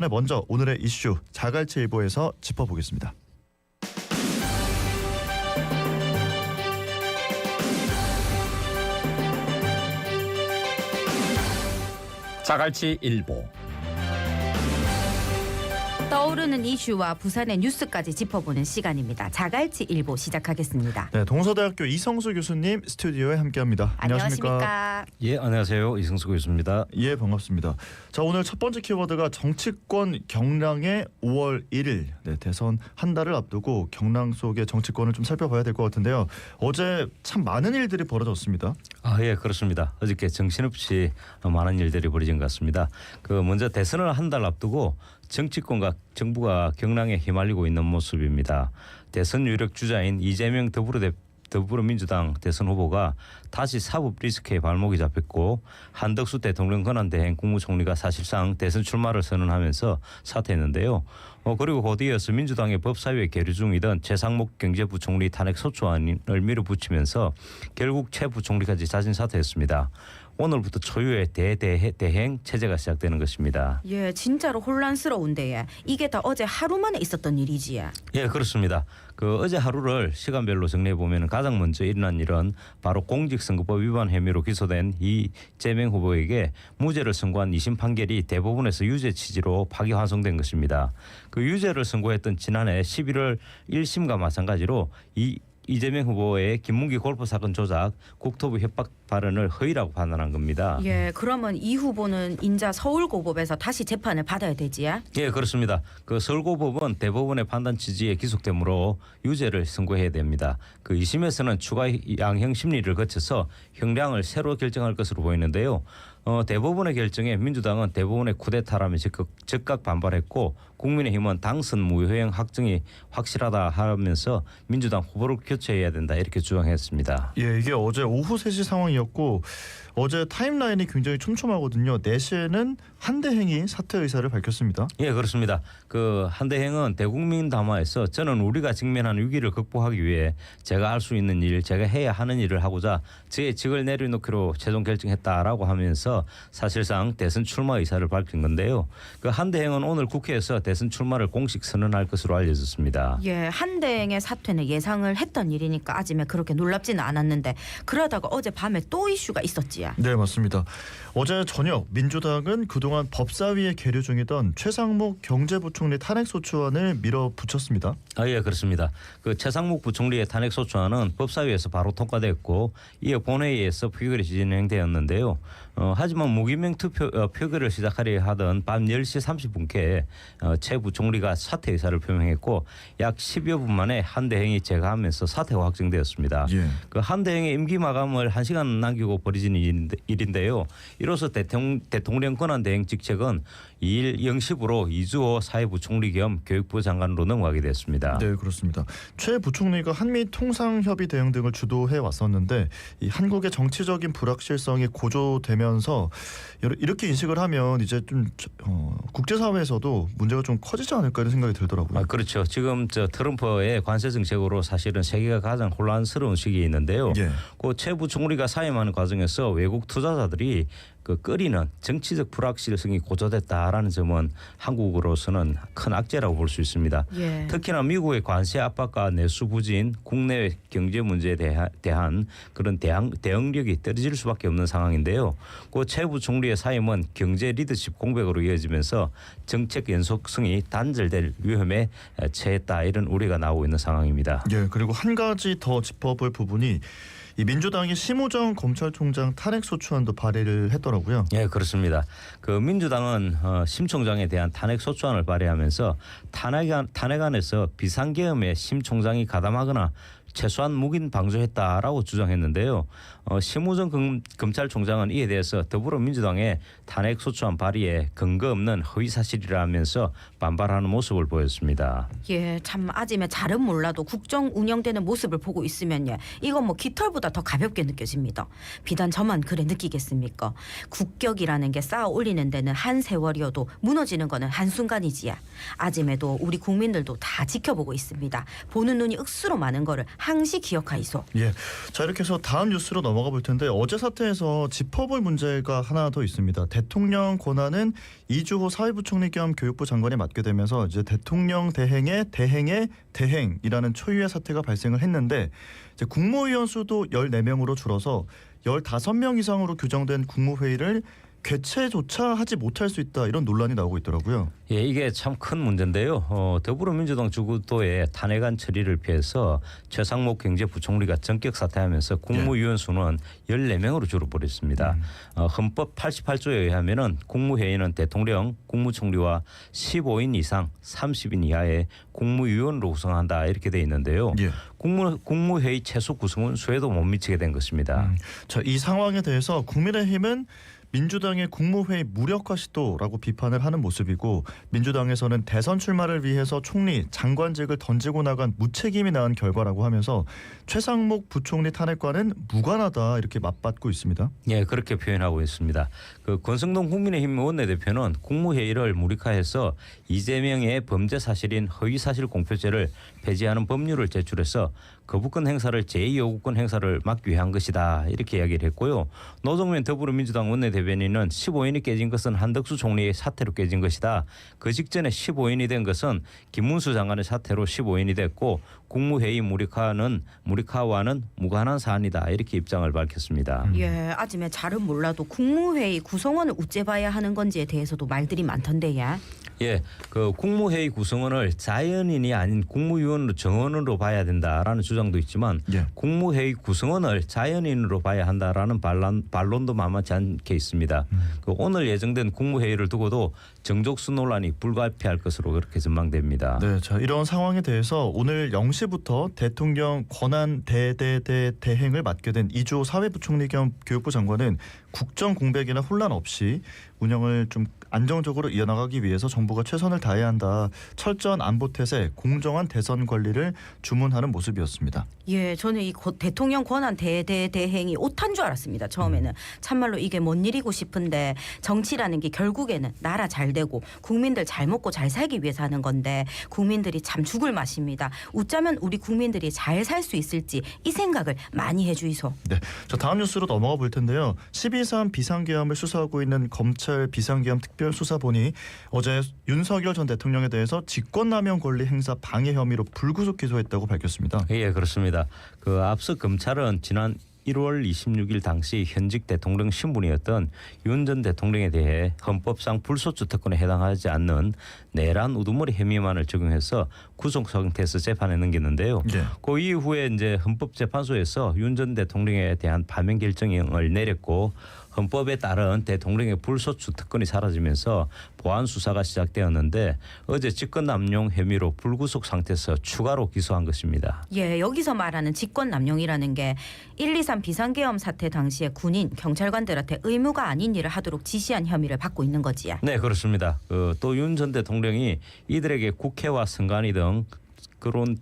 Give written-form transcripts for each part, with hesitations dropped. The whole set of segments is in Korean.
네, 먼저 오늘의 이슈 자갈치일보에서 짚어보겠습니다. 자갈치일보. 떠오르는 이슈와 부산의 뉴스까지 짚어보는 시간입니다. 자갈치일보 시작하겠습니다. 네, 동서대학교 이성수 교수님 스튜디오에 함께합니다. 안녕하십니까? 예, 안녕하세요. 이승수 교수입니다. 예, 반갑습니다. 자, 오늘 첫 번째 키워드가 정치권 경랑의 5월 1일 대선 한 달을 앞두고 경랑 속의 정치권을 좀 살펴봐야 될 것 같은데요. 어제 참 많은 일들이 벌어졌습니다. 예, 그렇습니다. 어저께 정신없이 많은 일들이 벌어진 것 같습니다. 먼저 대선을 한 달 앞두고 정치권과 정부가 경랑에 휘말리고 있는 모습입니다. 대선 유력 주자인 이재명 더불어민주당 대선 후보가 다시 사법 리스크에 발목이 잡혔고, 한덕수 대통령 권한대행 국무총리가 사실상 대선 출마를 선언하면서 사퇴했는데요. 그리고 곧이어서 민주당의 법사위에 계류 중이던 최상목 경제부총리 탄핵 소추안을 밀어붙이면서 결국 최 부총리까지 자진 사퇴했습니다. 오늘부터 초유의 대행 체제가 시작되는 것입니다. 예, 진짜로 혼란스러운데 이게 다 어제 하루 만에 있었던 일이지. 예, 그렇습니다. 어제 하루를 시간별로 정리해 보면 가장 먼저 일어난 일은 바로 공직선거법 위반 혐의로 기소된 이재명 후보에게 무죄를 선고한 2심 판결이 대법원에서 유죄 취지로 파기환송된 것입니다. 유죄를 선고했던 지난해 11월 1심과 마찬가지로 이재명 후보의 김문기 골프 사건 조작, 국토부 협박 발언을 허위라고 판단한 겁니다. 예, 그러면 이 후보는 인자 서울고법에서 다시 재판을 받아야 되지? 예, 그렇습니다. 서울고법은 대법원의 판단 취지에 기속되므로 유죄를 선고해야 됩니다. 2심에서는 추가 양형 심리를 거쳐서 형량을 새로 결정할 것으로 보이는데요. 대법원의 결정에 민주당은 대법원의 쿠데타라며 즉각 반발했고, 국민의힘은 당선 무효형 확정이 확실하다 하면서 민주당 후보를 교체해야 된다 이렇게 주장했습니다. 예, 이게 어제 오후 3시 상황이었고, 어제 타임라인이 굉장히 촘촘하거든요. 4시에는 한대행이 사퇴 의사를 밝혔습니다. 예, 그렇습니다. 한대행은 대국민 담화에서 저는 우리가 직면한 위기를 극복하기 위해 제가 할 수 있는 일, 제가 해야 하는 일을 하고자 저의 직을 내려놓기로 최종 결정했다라고 하면서 사실상 대선 출마 의사를 밝힌 건데요. 한대행은 오늘 국회에서 대선 출마를 공식 선언할 것으로 알려졌습니다. 예, 한대행의 사퇴는 예상을 했던 일이니까 아직은 그렇게 놀랍지는 않았는데, 그러다가 어제 밤에 또 이슈가 있었지. 네, 맞습니다. 어제 저녁 민주당은 그동안 법사위에 계류 중이던 최상목 경제부총리 탄핵소추안을 밀어붙였습니다. 예, 그렇습니다. 최상목 부총리의 탄핵소추안은 법사위에서 바로 통과됐고, 이어 본회의에서 표결이 진행되었는데요. 하지만 무기명 표결을 시작하려 하던 밤 10시 30분께 최 부총리가 사퇴 의사를 표명했고, 약 10여 분 만에 한대행이 재가하면서 사퇴가 확정되었습니다. 예. 한대행의 임기 마감을 1시간 남기고 벌어진 일인데요. 이로써 대통령 권한대행 직책은 2일 0시부로 이주호 사회부총리 겸 교육부 장관으로 넘어가게 됐습니다. 네, 그렇습니다. 최 부총리가 한미 통상협의 대응 등을 주도해 왔었는데, 이 한국의 정치적인 불확실성이 고조되면서 이렇게 인식을 하면 이제 좀 국제사회에서 문제가 좀 커지지 않을까 이런 생각이 들더라고요. 그렇죠. 지금 트럼프의 관세 정책으로 사실은 세계가 가장 혼란스러운 시기에 있는데요. 예. 최 부총리가 사임하는 과정에서 외국 투자자들이 끓이는 정치적 불확실성이 고조됐다라는 점은 한국으로서는 큰 악재라고 볼 수 있습니다. 예. 특히나 미국의 관세 압박과 내수 부진, 국내 경제 문제에 대한 그런 대응력이 떨어질 수밖에 없는 상황인데요. 최 부총리의 사임은 경제 리더십 공백으로 이어지면서 정책 연속성이 단절될 위험에 처했다, 이런 우려가 나오고 있는 상황입니다. 예, 그리고 한 가지 더 짚어볼 부분이 이 민주당이 심우정 검찰총장 탄핵소추안도 발의를 했더라고요. 예, 그렇습니다. 민주당은 심 총장에 대한 탄핵소추안을 발의하면서 탄핵안에서 비상계엄에 심 총장이 가담하거나 최소한 묵인 방조했다라고 주장했는데요. 심우정 검찰총장은 이에 대해서 더불어민주당의 탄핵소추안 발의에 근거 없는 허위사실이라면서 반발하는 모습을 보였습니다. 예, 참 아직은 잘은 몰라도 국정 운영되는 모습을 보고 있으면 이건 깃털보다 더 가볍게 느껴집니다. 비단 저만 그래 느끼겠습니까? 국격이라는 게 쌓아 올리는 데는 한 세월이어도 무너지는 거는 한순간이지야. 아직에도 우리 국민들도 다 지켜보고 있습니다. 보는 눈이 억수로 많은 거를 항시 기억하이소. 예. 자, 이렇게 해서 다음 뉴스로 넘어가 볼 텐데 어제 사태에서 짚어볼 문제가 하나 더 있습니다. 대통령 권한은 이주호 사회부총리 겸 교육부 장관이 맡게 되면서 이제 대통령 대행의 대행이라는 초유의 사태가 발생을 했는데 이제 국무위원 수도 14명으로 줄어서 15명 이상으로 규정된 국무회의를 개최조차 하지 못할 수 있다 이런 논란이 나오고 있더라고요. 예, 이게 참 큰 문제인데요. 더불어민주당 주도의 탄핵안 처리를 피해서 최상목 경제부총리가 전격 사퇴하면서 국무위원 수는 14명으로 줄어버렸습니다. 헌법 88조에 의하면은 국무회의는 대통령, 국무총리와 15인 이상 30인 이하의 국무위원으로 구성한다 이렇게 돼 있는데요. 예. 국무회의 최소 구성은 수에도 못 미치게 된 것입니다. 자, 이 상황에 대해서 국민의힘은 민주당의 국무회의 무력화 시도라고 비판을 하는 모습이고 민주당에서는 대선 출마를 위해서 총리, 장관직을 던지고 나간 무책임이 낳은 결과라고 하면서 최상목 부총리 탄핵과는 무관하다 이렇게 맞받고 있습니다. 예, 그렇게 표현하고 있습니다. 그 권성동 국민의힘 원내대표는 국무회의를 무력화해서 이재명의 범죄 사실인 허위사실 공표죄를 폐지하는 법률을 제출해서 거부권 행사를 제2요구권 행사를 막기 위한 것이다 이렇게 이야기를 했고요. 노정면 더불어민주당 원내대변인은 15인이 깨진 것은 한덕수 총리의 사태로 깨진 것이다. 그 직전에 15인이 된 것은 김문수 장관의 사태로 15인이 됐고 국무회의 무력화와는 무관한 사안이다 이렇게 입장을 밝혔습니다. 예, 아침에 잘은 몰라도 국무회의 구성원을 우째봐야 하는 건지에 대해서도 말들이 많던데요. 예, 그 국무회의 구성원을 자연인이 아닌 국무위원으로 정원으로 봐야 된다라는 주장도 있지만 예. 국무회의 구성원을 자연인으로 봐야 한다라는 반론도 만만치 않게 있습니다. 그 오늘 예정된 국무회의를 두고도 정족수 논란이 불가피할 것으로 그렇게 전망됩니다. 네, 자 이런 상황에 대해서 오늘 0시부터 대통령 권한 대행을 맡게 된 이주호 사회부총리 겸 교육부 장관은 국정 공백이나 혼란 없이 운영을 좀 안정적으로 이어나가기 위해서 정부가 최선을 다해야 한다. 철저한 안보 태세, 공정한 대선 관리를 주문하는 모습이었습니다. 예, 저는 이 대통령 권한 대행이 오탄 줄 알았습니다. 처음에는 참말로 이게 뭔 일이고 싶은데 정치라는 게 결국에는 나라 잘 되고 국민들 잘 먹고 잘 살기 위해서 하는 건데 국민들이 참 죽을 맛입니다. 웃자면 우리 국민들이 잘 살 수 있을지 이 생각을 많이 해주이소. 네, 자 다음 뉴스로 넘어가 볼 텐데요. 12.3 비상계엄을 수사하고 있는 검찰 비상계엄 특별수사본이 어제 윤석열 전 대통령에 대해서 직권남용 권리 행사 방해 혐의로 불구속 기소했다고 밝혔습니다. 예, 그렇습니다. 그 앞서 검찰은 지난 1월 26일 당시 현직 대통령 신분이었던 윤 전 대통령에 대해 헌법상 불소추 특권에 해당하지 않는 내란 우두머리 혐의만을 적용해서 구속 상태에서 재판에 넘겼는데요. 네. 그 이후에 이제 헌법재판소에서 윤 전 대통령에 대한 파면 결정을 내렸고 헌법에 따른 대통령의 불소추 특권이 사라지면서 보안 수사가 시작되었는데 어제 직권남용 혐의로 불구속 상태에서 추가로 기소한 것입니다. 예, 여기서 말하는 직권남용이라는 게 1.2.3 비상계엄 사태 당시에 군인, 경찰관들한테 의무가 아닌 일을 하도록 지시한 혐의를 받고 있는 거지요. 네, 그렇습니다. 또 윤 전 대통령이 이들에게 국회와 선관위 등 그런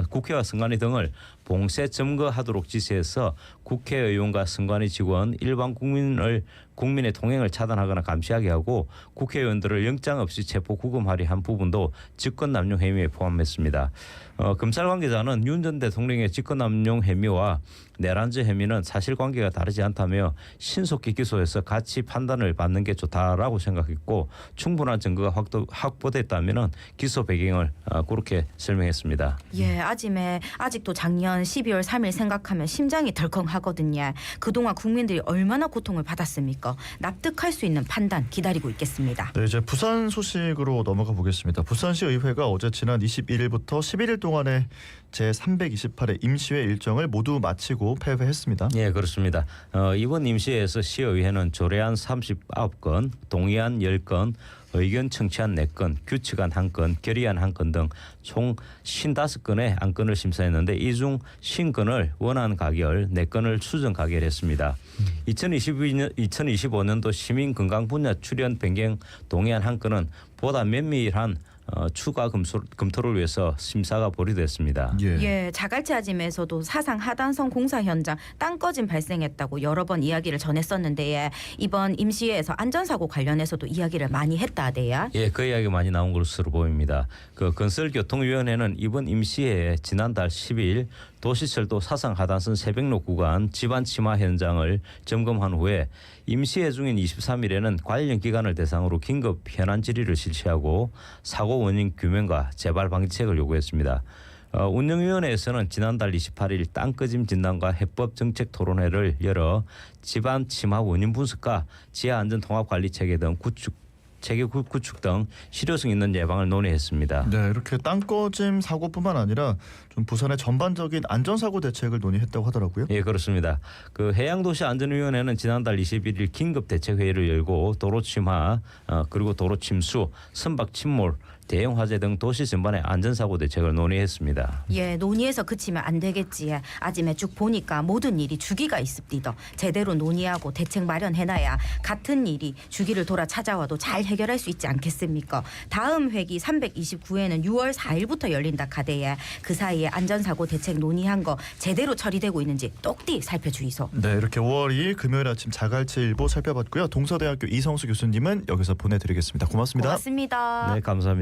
국회와 선관위 등을 봉쇄 점거하도록 지시해서 국회의원과 선관위 직원, 일반 국민의 통행을 차단하거나 감시하게 하고 국회의원들을 영장 없이 체포 구금하려 한 부분도 직권남용 혐의에 포함했습니다. 검찰 관계자는 윤 전 대통령의 직권남용 혐의와 내란죄 혐의는 사실관계가 다르지 않다며 신속히 기소해서 같이 판단을 받는 게 좋다라고 생각했고 충분한 증거가 확보됐다면 기소 배경을 그렇게 설명했습니다. 예, 아직도 작년 12월 3일 생각하면 심장이 덜컹하거든요. 그동안 국민들이 얼마나 고통을 받았습니까? 납득할 수 있는 판단 기다리고 있겠습니다. 네, 이제 부산 소식으로 넘어가 보겠습니다. 부산시 의회가 어제 지난 21일부터 11일 동안의 제328회 임시회 일정을 모두 마치고 폐회했습니다. 예, 그렇습니다. 이번 임시회에서 시의회는 조례안 39건, 동의안 10건, 의견 청취안 4건, 규칙안 1건, 결의안 1건 등 총 55건의 안건을 심사했는데 이 중 50건을 원안 가결, 4건을 수정 가결했습니다. 2025년도 시민 건강 분야 출연 변경 동의안 1건은 보다 면밀한 추가 검토를 위해서 심사가 보류됐습니다. 예, 자갈치 아짐에서도 사상 하단성 공사 현장 땅꺼짐 발생했다고 여러 번 이야기를 전했었는데 이번 임시회에서 안전사고 관련해서도 이야기를 많이 했다대요. 예, 그 이야기 많이 나온 것으로 보입니다. 그 건설교통위원회는 이번 임시회에 지난달 10일 도시철도 사상 하단선 새백로 구간 지반 침하 현장을 점검한 후에 임시회 중인 23일에는 관련 기관을 대상으로 긴급 현안 질의를 실시하고 사고 원인 규명과 재발 방지책을 요구했습니다. 운영위원회에서는 지난달 28일 땅꺼짐 진단과 해법 정책 토론회를 열어 지반 침하 원인 분석과 지하 안전 통합 관리 체계 등 체계 구축 등 실효성 있는 예방을 논의했습니다. 네, 이렇게 땅꺼짐 사고뿐만 아니라 좀 부산의 전반적인 안전사고 대책을 논의했다고 하더라고요. 예, 그렇습니다. 그 해양도시안전위원회는 지난달 21일 긴급 대책회의를 열고 도로 침하 그리고 도로 침수, 선박 침몰, 대형 화재 등 도시 전반의 안전사고 대책을 논의했습니다. 예, 논의해서 그치면 안 되겠지. 아침에 쭉 보니까 모든 일이 주기가 있습니다. 제대로 논의하고 대책 마련해놔야 같은 일이 주기를 돌아 찾아와도 잘 해결할 수 있지 않겠습니까? 다음 회기 329회는 6월 4일부터 열린다 카대에 그 사이에 안전사고 대책 논의한 거 제대로 처리되고 있는지 똑띠 살펴주이소. 네, 이렇게 5월 2일 금요일 아침 자갈치일보 살펴봤고요. 동서대학교 이성수 교수님은 여기서 보내드리겠습니다. 고맙습니다. 고맙습니다. 네, 감사합니다.